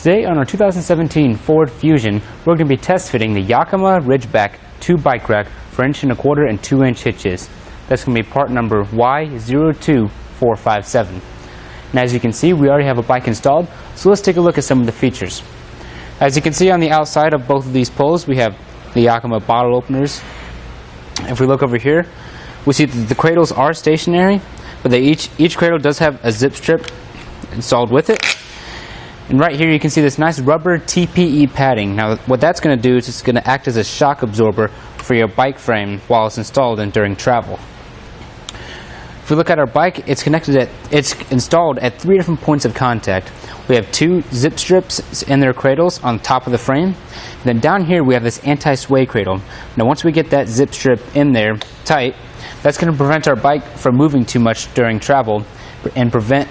Today on our 2017 Ford Fusion, we're going to be test fitting the Yakima Ridgeback 2 bike rack for 1¼ and 2-inch hitches. That's going to be part number Y02457. And as you can see, we already have a bike installed, so let's take a look at some of the features. As you can see on the outside of both of these poles, we have the Yakima bottle openers. If we look over here, we see that the cradles are stationary, but each cradle does have a zip strip installed with it. And right here you can see this nice rubber TPE padding. Now what that's going to do is it's going to act as a shock absorber for your bike frame while it's installed and during travel. If we look at our bike, it's installed at 3 different points of contact. We have 2 zip strips in their cradles on top of the frame. And then down here we have this anti-sway cradle. Now once we get that zip strip in there tight, that's going to prevent our bike from moving too much during travel and prevent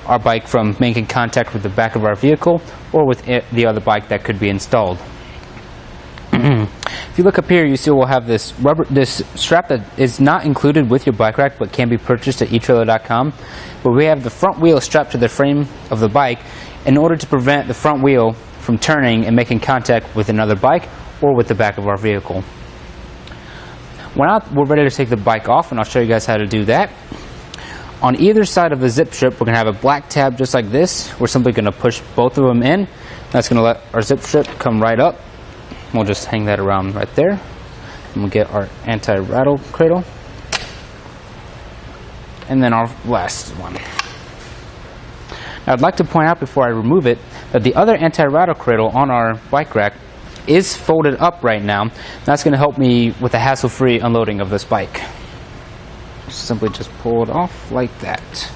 our bike from making contact with the back of our vehicle or with the other bike that could be installed. If you look up here, you see we'll have this strap that is not included with your bike rack but can be purchased at etrailer.com. But we have the front wheel strapped to the frame of the bike in order to prevent the front wheel from turning and making contact with another bike or with the back of our vehicle. We're ready to take the bike off, and I'll show you guys how to do that. On either side of the zip strip, we're going to have a black tab just like this. We're simply going to push both of them in. That's going to let our zip strip come right up. We'll just hang that around right there. And we'll get our anti-rattle cradle. And then our last one. Now I'd like to point out before I remove it that the other anti-rattle cradle on our bike rack is folded up right now. That's going to help me with the hassle-free unloading of this bike. Simply just pull it off like that.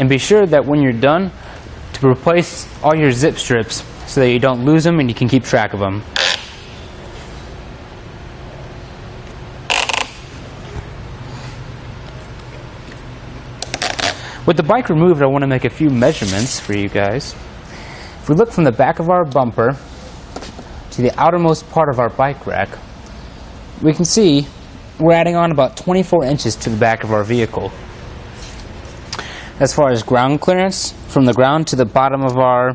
And be sure that when you're done to replace all your zip strips so that you don't lose them and you can keep track of them. With the bike removed, I want to make a few measurements for you guys. If we look from the back of our bumper to the outermost part of our bike rack, we can see we're adding on about 24 inches to the back of our vehicle. As far as ground clearance, from the ground to the bottom of our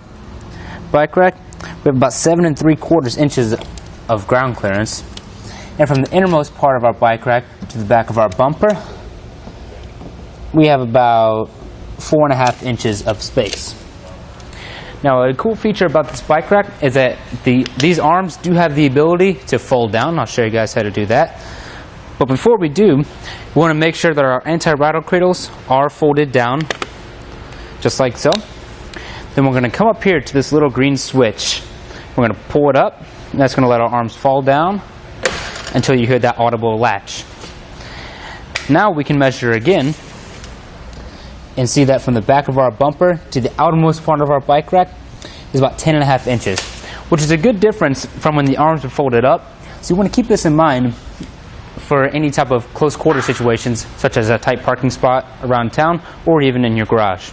bike rack, we have about 7 3/4 inches of ground clearance. And from the innermost part of our bike rack to the back of our bumper, we have about 4.5 inches of space. Now a cool feature about this bike rack is that these arms do have the ability to fold down. I'll show you guys how to do that. But before we do, we want to make sure that our anti-rattle cradles are folded down, just like so. Then we're going to come up here to this little green switch. We're going to pull it up, and that's going to let our arms fall down until you hear that audible latch. Now we can measure again and see that from the back of our bumper to the outermost part of our bike rack is about 10.5 inches, which is a good difference from when the arms are folded up. So you want to keep this in mind for any type of close quarter situations, such as a tight parking spot around town or even in your garage.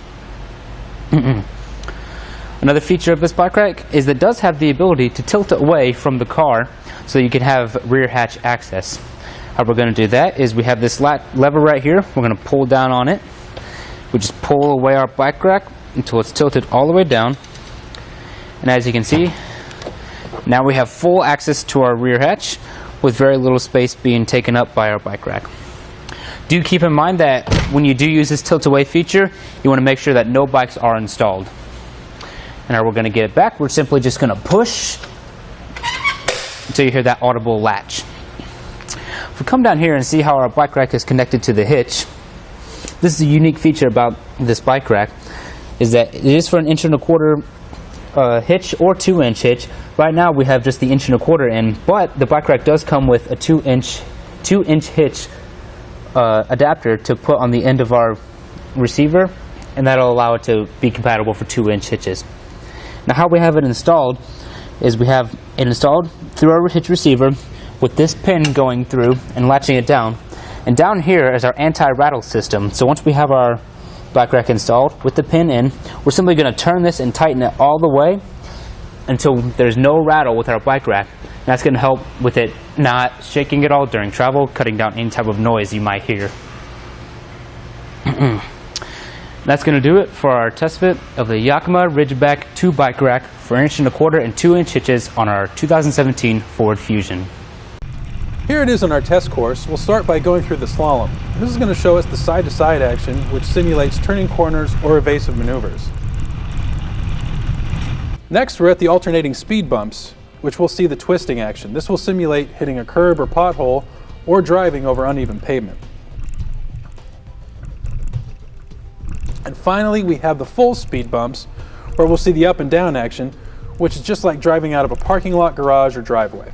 Another feature of this bike rack is that it does have the ability to tilt it away from the car so you can have rear hatch access. How we're going to do that is we have this lever right here. We're going to pull down on it. We just pull away our bike rack until it's tilted all the way down. And as you can see, now we have full access to our rear hatch with very little space being taken up by our bike rack. Do keep in mind that when you do use this tilt away feature, you want to make sure that no bikes are installed. And now we're going to get it back. We're simply just going to push until you hear that audible latch. If we come down here and see how our bike rack is connected to the hitch, this is a unique feature about this bike rack, is that it is for an 1¼ hitch or 2-inch hitch. Right now we have just the 1¼ in, but the bike rack does come with a 2-inch hitch adapter to put on the end of our receiver, and that'll allow it to be compatible for 2-inch hitches. Now how we have it installed is we have it installed through our hitch receiver with this pin going through and latching it down. And down here is our anti-rattle system. So once we have our bike rack installed with the pin in, we're simply going to turn this and tighten it all the way until there's no rattle with our bike rack. And that's going to help with it not shaking at all during travel, cutting down any type of noise you might hear. That's going to do it for our test fit of the Yakima Ridgeback 2 bike rack for 1.25" and 2" hitches on our 2017 Ford Fusion. Here it is on our test course. We'll start by going through the slalom. This is going to show us the side-to-side action, which simulates turning corners or evasive maneuvers. Next, we're at the alternating speed bumps, which we'll see the twisting action. This will simulate hitting a curb or pothole or driving over uneven pavement. And finally, we have the full speed bumps, where we'll see the up and down action, which is just like driving out of a parking lot, garage, or driveway.